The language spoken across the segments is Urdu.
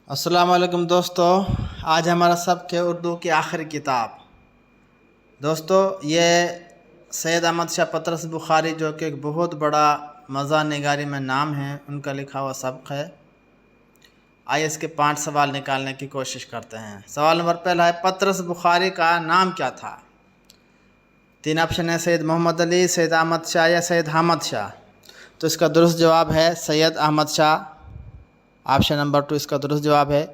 السلام علیکم دوستو، آج ہمارا سبق ہے اردو کی آخری کتاب۔ دوستو یہ سید احمد شاہ پطرس بخاری جو کہ ایک بہت بڑا مزاح نگاری میں نام ہے، ان کا لکھا ہوا سبق ہے۔ آئیے اس کے 5 سوال نکالنے کی کوشش کرتے ہیں۔ سوال نمبر پہلا ہے، پطرس بخاری کا نام کیا تھا؟ 3 آپشن ہے، سید محمد علی، سید احمد شاہ یا سید حامد شاہ۔ تو اس کا درست جواب ہے سید احمد شاہ۔ آپشن نمبر 2 اس کا درست جواب ہے۔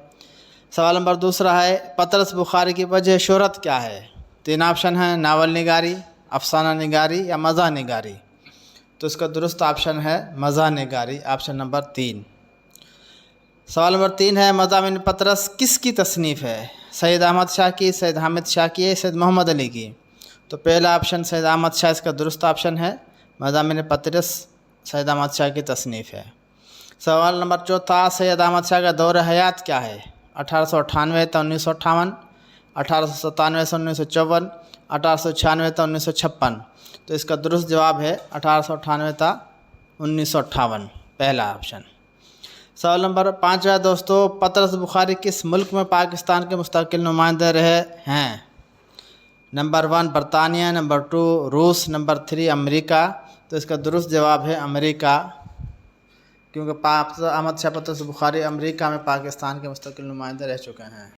سوال نمبر دوسرا ہے، پطرس بخاری کی وجہ شہرت کیا ہے؟ 3 آپشن ہیں، ناول نگاری، افسانہ نگاری یا مزاح نگاری۔ تو اس کا درست آپشن ہے مزاح نگاری، آپشن نمبر 3۔ سوال نمبر 3 ہے، مضامین پطرس کس کی تصنیف ہے؟ سید احمد شاہ کی، سید حامد شاہ کی ہے، سید محمد علی کی؟ تو پہلا آپشن سید احمد شاہ اس کا درست آپشن ہے، مضامین پطرس سید احمد شاہ کی تصنیف ہے۔ سوال نمبر 4، سید احمد شاہ کا دور حیات کیا ہے؟ 1898 تا 1958، 1897 سے 1954، 1896 تا 1956۔ تو اس کا درست جواب ہے 1898 تا 1958، پہلا آپشن۔ سوال نمبر 5 دوستو، پطرس بخاری کس ملک میں پاکستان کے مستقل نمائندے رہے ہیں؟ نمبر 1 برطانیہ، نمبر 2 روس، نمبر 3 امریکہ۔ تو اس کا درست جواب ہے امریکہ، کیونکہ احمد شاہ پطرس بخاری امریکہ میں پاکستان کے مستقل نمائندے رہ چکے ہیں۔